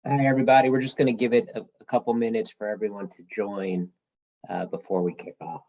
Hi, everybody. We're just going to give it a couple minutes for everyone to join before we kick off.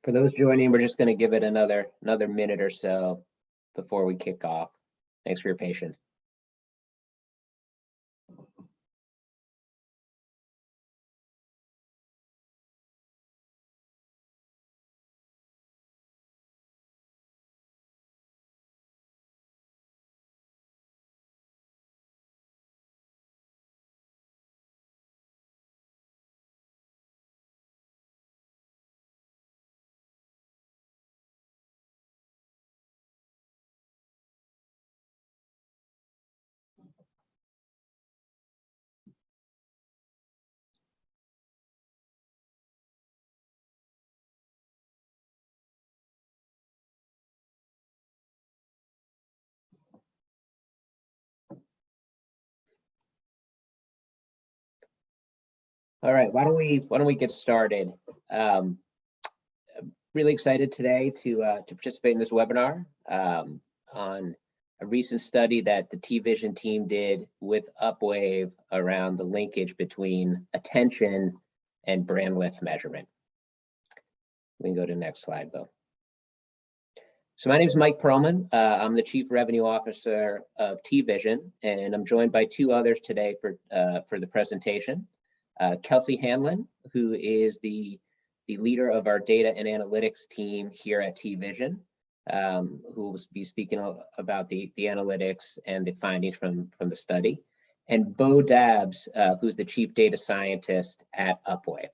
For those joining, we're just going to give it another minute or so before we kick off. Thanks for your patience. All right, why don't we get started? Really excited today to participate in this webinar on a recent study that the TVision team did with Upwave around the linkage between attention and brand lift measurement. We can go to the next slide, Bill. So my name is Mike Perlman. I'm the Chief Revenue Officer of TVision, and I'm joined by two others today for the presentation. Kelsey Hanlon, who is the leader of our data and analytics team here at TVision, who will be speaking about the analytics and the findings from the study, and Bo Dabbs, who's the Chief Data Scientist at Upwave.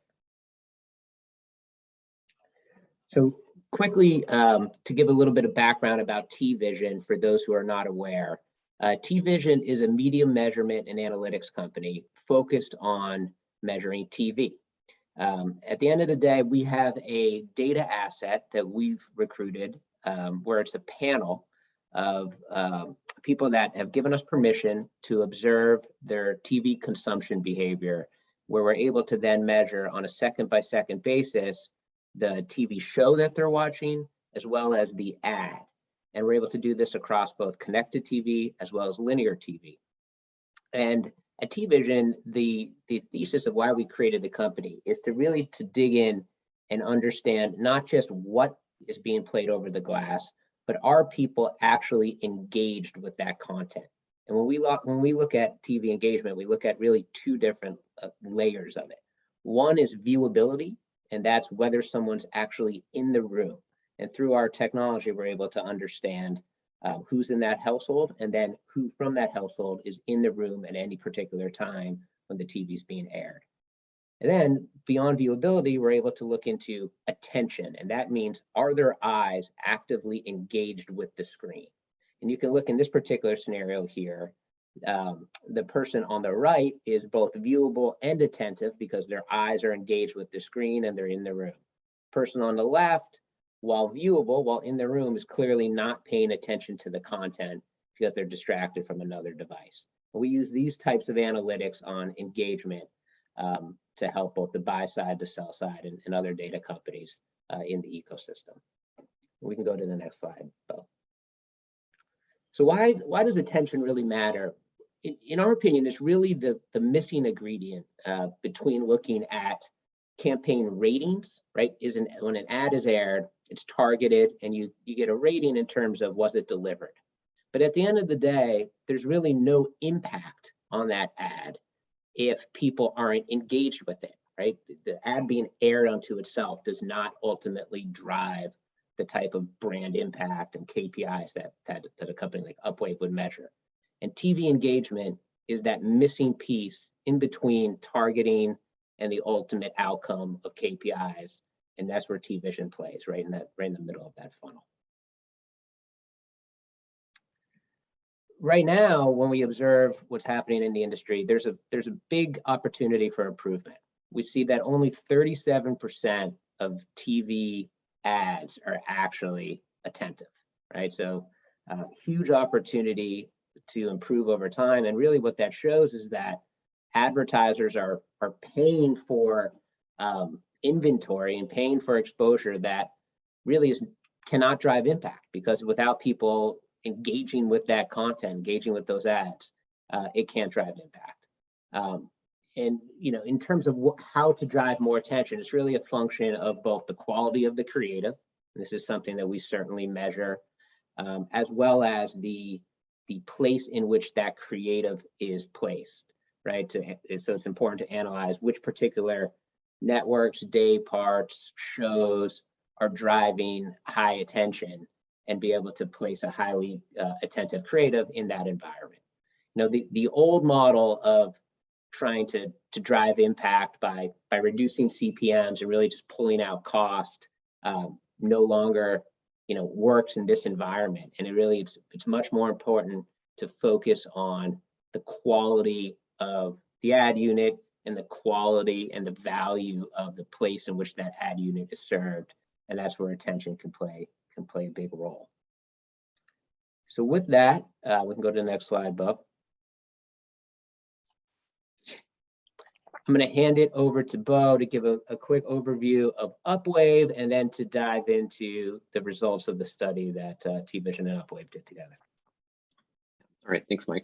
So quickly, to give a little bit of background about TVision for those who are not aware, TVision is a media measurement and analytics company focused on measuring TV. At the end of the day, we have a data asset that we've recruited where it's a panel of people that have given us permission to observe their TV consumption behavior, where we're able to then measure on a second-by-second basis the TV show that they're watching, as well as the ad. And we're able to do this across both connected TV as well as linear TV. And at TVision, the thesis of why we created the company is to really dig in and understand not just what is being played over the glass, but are people actually engaged with that content? And when we look at TV engagement, we look at really two different layers of it. One is viewability, and that's whether someone's actually in the room. And through our technology, we're able to understand who's in that household, and then who from that household is in the room at any particular time when the TV is being aired. And then beyond viewability, we're able to look into attention, and that means, are their eyes actively engaged with the screen? And you can look in this particular scenario here, the person on the right is both viewable and attentive because their eyes are engaged with the screen and they're in the room. Person on the left, while viewable, while in the room, is clearly not paying attention to the content because they're distracted from another device. We use these types of analytics on engagement to help both the buy side, the sell side, and other data companies in the ecosystem. We can go to the next slide, Bo. So why does attention really matter in our opinion, is really the missing ingredient between looking at campaign ratings, right? When an ad is aired, it's targeted and you get a rating in terms of was it delivered. But at the end of the day, there's really no impact on that ad if people aren't engaged with it, right? The ad being aired onto itself does not ultimately drive the type of brand impact and KPIs that a company like Upwave would measure. And TV engagement is that missing piece in between targeting and the ultimate outcome of KPIs. And that's where TVision plays, right in the middle of that funnel. Right now, when we observe what's happening in the industry, there's a big opportunity for improvement. We see that only 37% of TV ads are actually attentive, right? So huge opportunity to improve over time. And really what that shows is that advertisers are paying for inventory and paying for exposure that really cannot drive impact, because without people engaging with that content, engaging with those ads, it can't drive impact. And in terms of how to drive more attention, it's really a function of both the quality of the creative, and this is something that we certainly measure, as well as the place in which that creative is placed, right? So it's important to analyze which particular networks, day parts, shows are driving high attention and be able to place a highly attentive creative in that environment. The old model of trying to drive impact by reducing CPMs and really just pulling out cost no longer works in this environment. And it's much more important to focus on the quality of the ad unit and the quality and the value of the place in which that ad unit is served. And that's where attention can play a big role. So with that, we can go to the next slide, Bo. I'm going to hand it over to Bo to give a quick overview of Upwave and then to dive into the results of the study that TVision and Upwave did together. All right, thanks, Mike.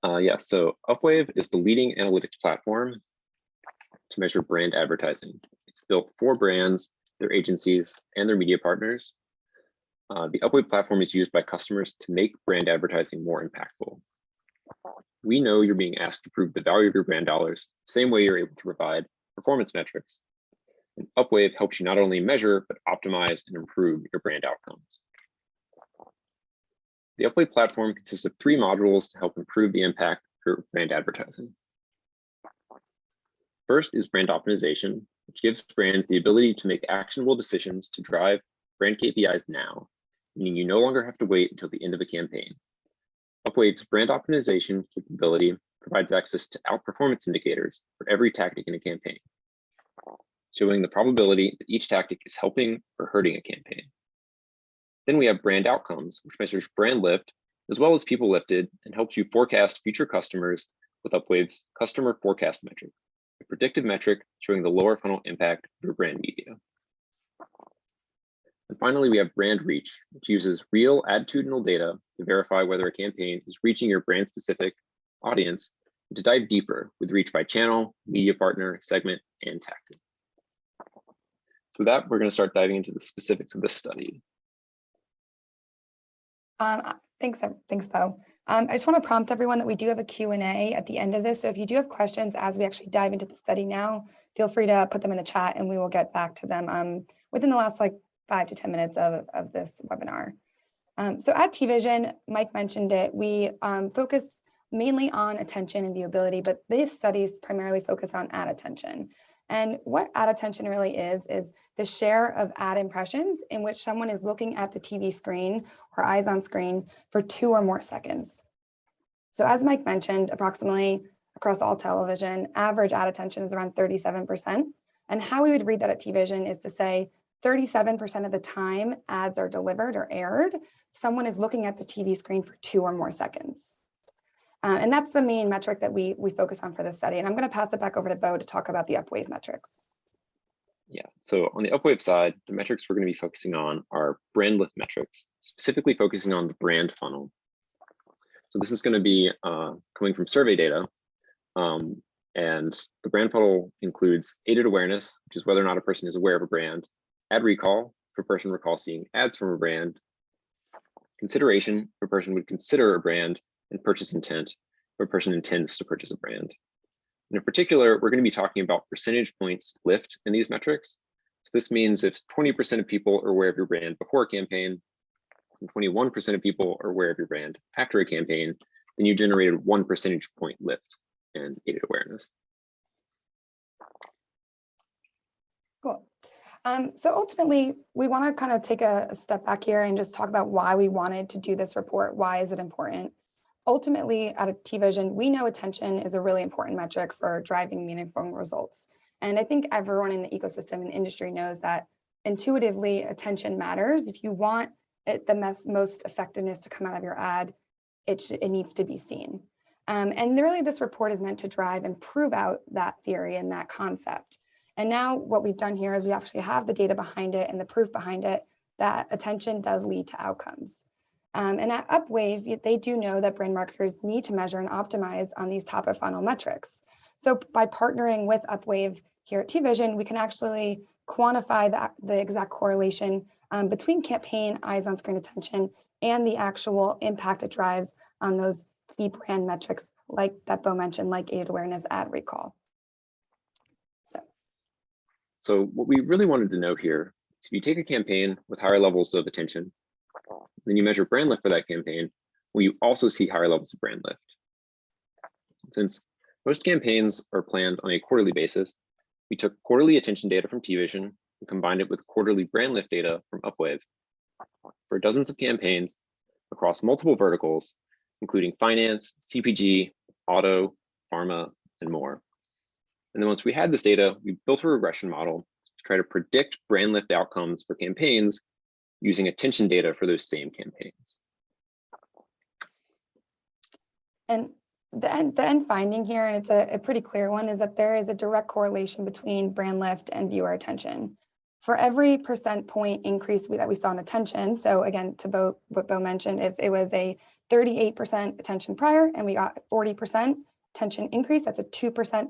Yeah, so Upwave is the leading analytics platform to measure brand advertising. It's built for brands, their agencies, and their media partners. The Upwave platform is used by customers to make brand advertising more impactful. We know you're being asked to prove the value of your brand dollars the same way you're able to provide performance metrics. And Upwave helps you not only measure, but optimize and improve your brand outcomes. The Upwave platform consists of 3 modules to help improve the impact of your brand advertising. First is brand optimization, which gives brands the ability to make actionable decisions to drive brand KPIs now, meaning you no longer have to wait until the end of a campaign. Upwave's brand optimization capability provides access to outperformance indicators for every tactic in a campaign, showing the probability that each tactic is helping or hurting a campaign. Then we have brand outcomes, which measures brand lift as well as people lifted and helps you forecast future customers with Upwave's customer forecast metric, a predictive metric showing the lower funnel impact of your brand media. And finally, we have brand reach, which uses real attitudinal data to verify whether a campaign is reaching your brand specific audience, and to dive deeper with reach by channel, media partner, segment, and tactic. So with that, we're going to start diving into the specifics of this study. Thanks, Bo. I just want to prompt everyone that we do have a Q&A at the end of this. So if you do have questions as we actually dive into the study now, feel free to put them in the chat and we will get back to them within the last 5 to 10 minutes of this webinar. So at TVision, Mike mentioned it, we focus mainly on attention and viewability, but these studies primarily focus on ad attention. And what ad attention really is the share of ad impressions in which someone is looking at the TV screen or eyes on screen for 2 or more seconds. So as Mike mentioned, approximately across all television, average ad attention is around 37%. And how we would read that at TVision is to say 37% of the time ads are delivered or aired, someone is looking at the TV screen for 2 or more seconds. And that's the main metric that we focus on for this study. And I'm going to pass it back over to Bo to talk about the Upwave metrics. Yeah, so on the Upwave side, the metrics we're going to be focusing on are brand lift metrics, specifically focusing on the brand funnel. So this is going to be coming from survey data. And the brand funnel includes aided awareness, which is whether or not a person is aware of a brand, ad recall, if a person recalls seeing ads from a brand, consideration, if a person would consider a brand, and purchase intent, if a person intends to purchase a brand. And in particular, we're going to be talking about percentage points lift in these metrics. So this means if 20% of people are aware of your brand before a campaign, and 21% of people are aware of your brand after a campaign, then you generated 1 percentage point lift in aided awareness. Cool. So ultimately, we want to kind of take a step back here and just talk about why we wanted to do this report. Why is it important? Ultimately, at TVision, we know attention is a really important metric for driving meaningful results. And I think everyone in the ecosystem and industry knows that intuitively attention matters. If you want the most effectiveness to come out of your ad, it needs to be seen. And really, this report is meant to drive and prove out that theory and that concept. And now what we've done here is we actually have the data behind it and the proof behind it that attention does lead to outcomes. And at Upwave, they do know that brand marketers need to measure and optimize on these top of funnel metrics. So by partnering with Upwave here at TVision, we can actually quantify the exact correlation between campaign eyes on screen attention and the actual impact it drives on those key brand metrics like that Bo mentioned, like aided awareness, ad recall. So what we really wanted to know here is if you take a campaign with higher levels of attention, then you measure brand lift for that campaign, will you also see higher levels of brand lift? Since most campaigns are planned on a quarterly basis, we took quarterly attention data from TVision and combined it with quarterly brand lift data from Upwave for dozens of campaigns across multiple verticals, including finance, CPG, auto, pharma, and more. And then once we had this data, we built a regression model to try to predict brand lift outcomes for campaigns using attention data for those same campaigns. And the end finding here, and it's a pretty clear one, is that there is a direct correlation between brand lift and viewer attention. For every percent point increase that we saw in attention, so again, to what Bo mentioned, if it was a 38% attention prior and we got 40% attention increase, that's a 2%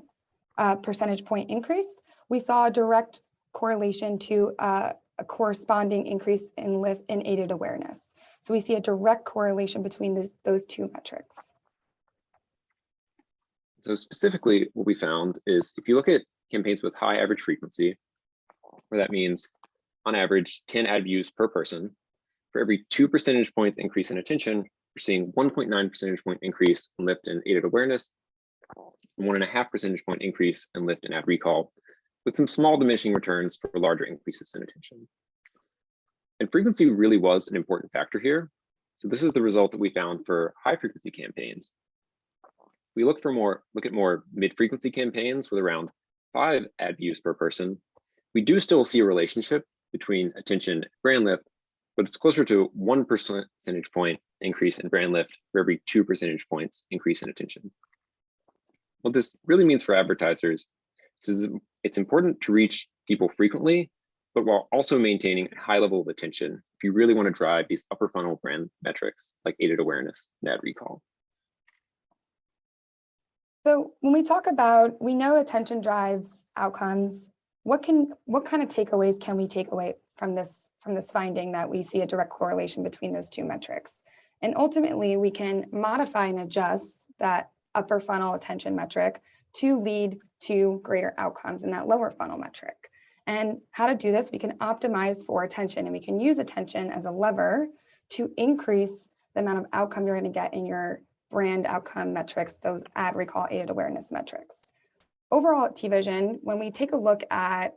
percentage point increase. We saw a direct correlation to a corresponding increase in lift in aided awareness. So we see a direct correlation between those two metrics. So specifically, what we found is if you look at campaigns with high average frequency, where that means on average 10 ad views per person, for every 2 percentage points increase in attention, we're seeing 1.9 percentage point increase in lift in aided awareness, 1.5 percentage point increase in lift in ad recall, with some small diminishing returns for larger increases in attention. And frequency really was an important factor here. So this is the result that we found for high frequency campaigns. We look at more mid-frequency campaigns with around 5 ad views per person. We do still see a relationship between attention and brand lift, but it's closer to 1 percentage point increase in brand lift for every 2 percentage points increase in attention. What this really means for advertisers is it's important to reach people frequently, but while also maintaining a high level of attention if you really want to drive these upper funnel brand metrics like aided awareness and ad recall. So when we talk about, we know attention drives outcomes, what kind of takeaways can we take away from this finding that we see a direct correlation between those two metrics? And ultimately, we can modify and adjust that upper funnel attention metric to lead to greater outcomes in that lower funnel metric. And how to do this, we can optimize for attention, and we can use attention as a lever to increase the amount of outcome you're going to get in your brand outcome metrics, those ad recall, aided awareness metrics. Overall at TVision, when we take a look at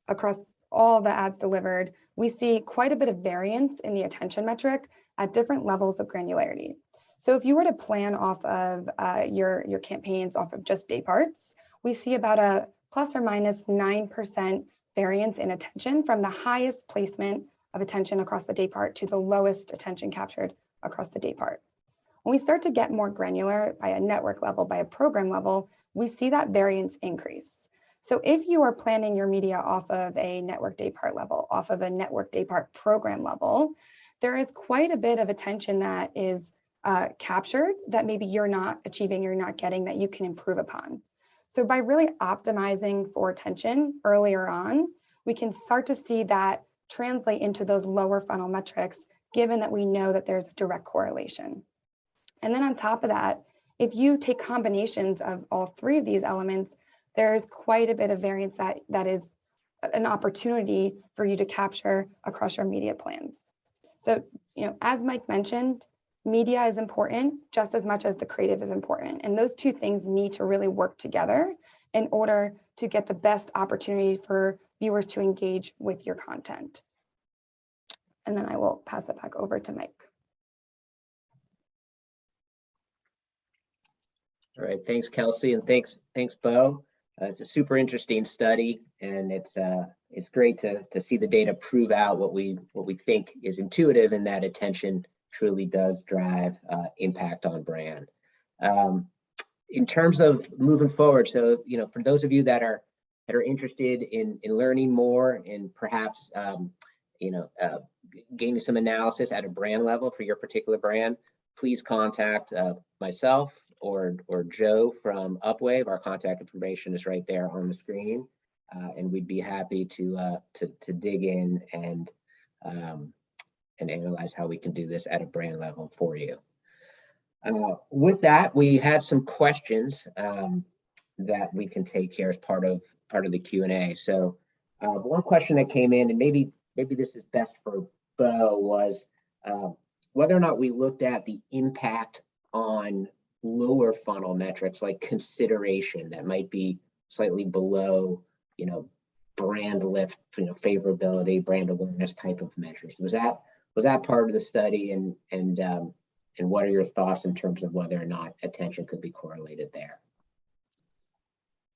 across all the ads delivered, we see quite a bit of variance in the attention metric at different levels of granularity. So if you were to plan off of your campaigns off of just day parts, we see about a plus or minus 9% variance in attention from the highest placement of attention across the day part to the lowest attention captured across the day part. When we start to get more granular by a network level, by a program level, we see that variance increase. So if you are planning your media off of a network day part level, off of a network day part program level, there is quite a bit of attention that is captured that maybe you're not achieving, you're not getting, that you can improve upon. So by really optimizing for attention earlier on, we can start to see that translate into those lower funnel metrics, given that we know that there's a direct correlation. And then on top of that, if you take combinations of all three of these elements, there's quite a bit of variance that is an opportunity for you to capture across your media plans. So, as Mike mentioned, media is important just as much as the creative is important. And those two things need to really work together in order to get the best opportunity for viewers to engage with your content. And then I will pass it back over to Mike. All right, thanks, Kelsey, and thanks, Bo. It's a super interesting study, and it's great to see the data prove out what we think is intuitive, and that attention truly does drive impact on brand. In terms of moving forward, so for those of you that are interested in learning more and perhaps gaining some analysis at a brand level for your particular brand, please contact myself or Joe from Upwave. Our contact information is right there on the screen, and we'd be happy to dig in and analyze how we can do this at a brand level for you. With that, we had some questions that we can take here as part of the Q&A. So one question that came in, and maybe this is best for Bo, was whether or not we looked at the impact on lower funnel metrics like consideration that might be slightly below, brand lift, favorability, brand awareness type of measures. Was that part of the study, and what are your thoughts in terms of whether or not attention could be correlated there?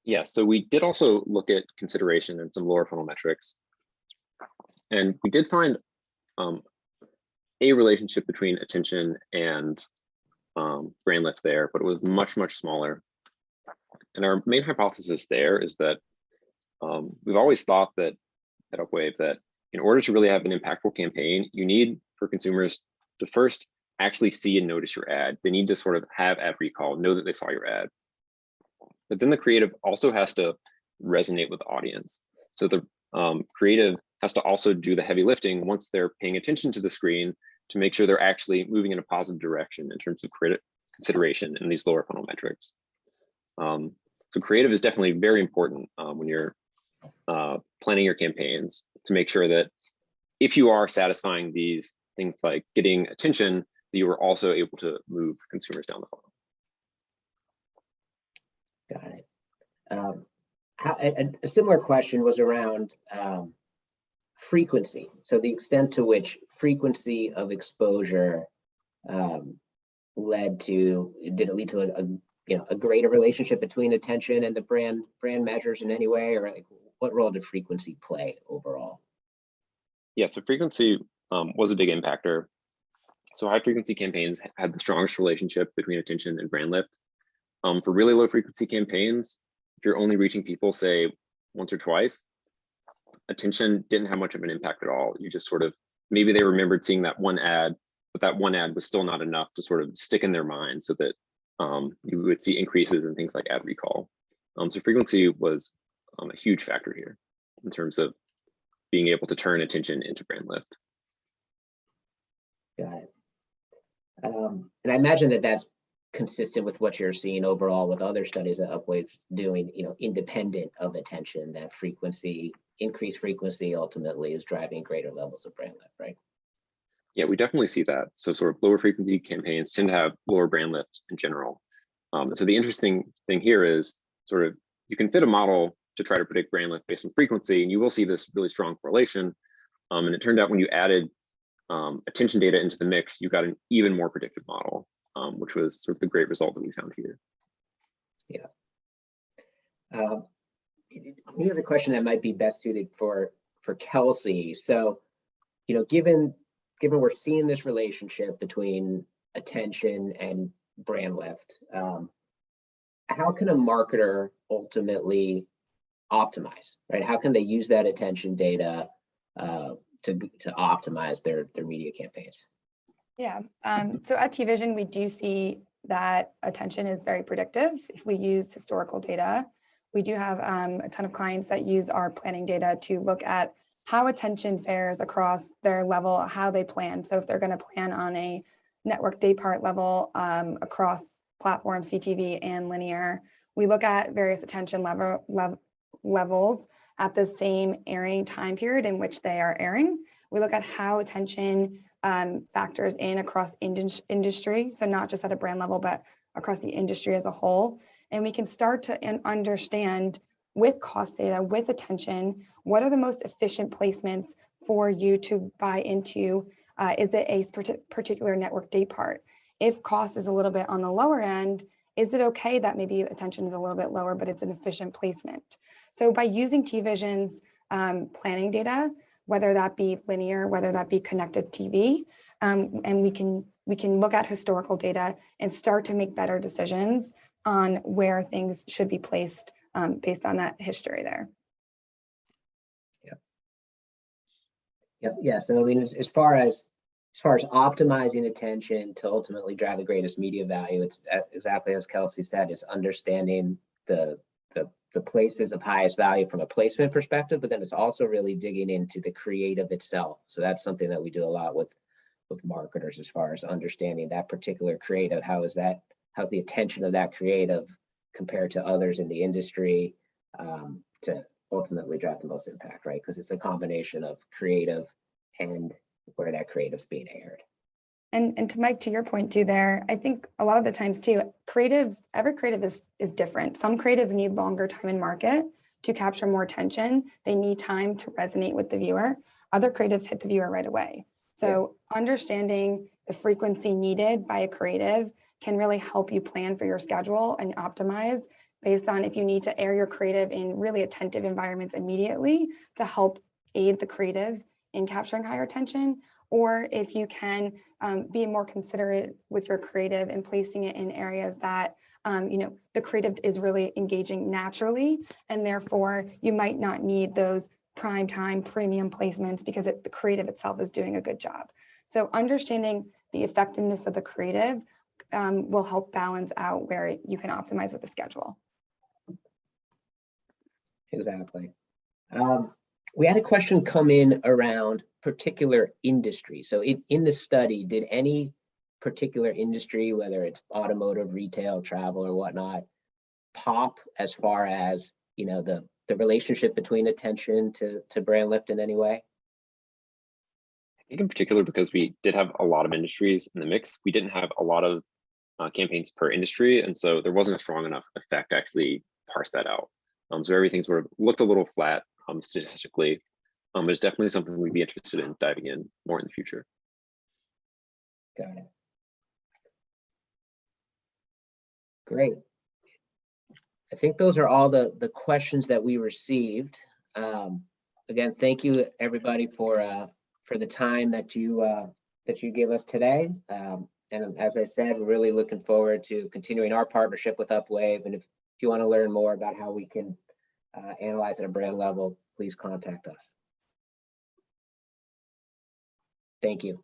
Yeah, so we did also look at consideration and some lower funnel metrics, and we did find a relationship between attention and brand lift there, but it was much smaller. And our main hypothesis there is that we've always thought that at Upwave that in order to really have an impactful campaign, you need for consumers to first actually see and notice your ad. They need to sort of have ad recall, know that they saw your ad. But then the creative also has to resonate with the audience. So the creative has to also do the heavy lifting once they're paying attention to the screen to make sure they're actually moving in a positive direction in terms of consideration in these lower funnel metrics. So creative is definitely very important when you're planning your campaigns, to make sure that if you are satisfying these things like getting attention, that you are also able to move consumers down the funnel. Got it. A similar question was around frequency. So the extent to which frequency of exposure did it lead to a greater relationship between attention and the brand measures in any way, or what role did frequency play overall? Yeah, so frequency was a big impactor. So high frequency campaigns had the strongest relationship between attention and brand lift. For really low frequency campaigns, if you're only reaching people, say, once or twice, attention didn't have much of an impact at all. You just sort of, maybe they remembered seeing that one ad, but that one ad was still not enough to sort of stick in their mind so that you would see increases in things like ad recall. So frequency was a huge factor here in terms of being able to turn attention into brand lift. Got it. And I imagine that that's consistent with what you're seeing overall with other studies that Upwave's doing, independent of attention, that increased frequency ultimately is driving greater levels of brand lift, right? Yeah, we definitely see that. So sort of lower frequency campaigns tend to have lower brand lift in general. So the interesting thing here is sort of you can fit a model to try to predict brand lift based on frequency, and you will see this really strong correlation. And it turned out when you added attention data into the mix, you got an even more predictive model, which was sort of the great result that we found here. Yeah. Here's a question that might be best suited for Kelsey. So, given we're seeing this relationship between attention and brand lift, how can a marketer ultimately optimize, right? How can they use that attention data to optimize their media campaigns? Yeah, so at TVision, we do see that attention is very predictive if we use historical data. We do have a ton of clients that use our planning data to look at how attention fares across their level, how they plan. So if they're going to plan on a network day part level across platform, CTV and linear, we look at various attention levels at the same airing time period in which they are airing. We look at how attention factors in across industry, so not just at a brand level, but across the industry as a whole. And we can start to understand with cost data, with attention, what are the most efficient placements for you to buy into? Is it a particular network day part? If cost is a little bit on the lower end, is it okay that maybe attention is a little bit lower, but it's an efficient placement? So by using TVision's planning data, whether that be linear, whether that be connected TV, and we can look at historical data and start to make better decisions on where things should be placed based on that history there. Yeah. So I mean, as far as optimizing attention to ultimately drive the greatest media value, it's exactly as Kelsey said, it's understanding the places of highest value from a placement perspective, but then it's also really digging into the creative itself. So that's something that we do a lot with marketers, as far as understanding that particular creative. How's the attention of that creative compared to others in the industry to ultimately drive the most impact, right? Because it's a combination of creative and where that creative's being aired. And to Mike, to your point too there, I think a lot of the times too, every creative is different. Some creatives need longer time in market to capture more attention. They need time to resonate with the viewer. Other creatives hit the viewer right away. So understanding the frequency needed by a creative can really help you plan for your schedule and optimize based on if you need to air your creative in really attentive environments immediately to help aid the creative in capturing higher attention, or if you can be more considerate with your creative and placing it in areas that the creative is really engaging naturally, and therefore you might not need those prime time premium placements because the creative itself is doing a good job. So understanding the effectiveness of the creative will help balance out where you can optimize with the schedule. Exactly. We had a question come in around particular industry. So in the study, did any particular industry, whether it's automotive, retail, travel, or whatnot, pop as far as the relationship between attention to brand lift in any way? I think in particular, because we did have a lot of industries in the mix, we didn't have a lot of campaigns per industry, and so there wasn't a strong enough effect to actually parse that out. So everything sort of looked a little flat statistically. There's definitely something we'd be interested in diving in more in the future. Got it. Great. I think those are all the questions that we received. Again, thank you everybody for the time that you give us today. And as I said, we're really looking forward to continuing our partnership with Upwave. And if you want to learn more about how we can analyze at a brand level, please contact us. Thank you.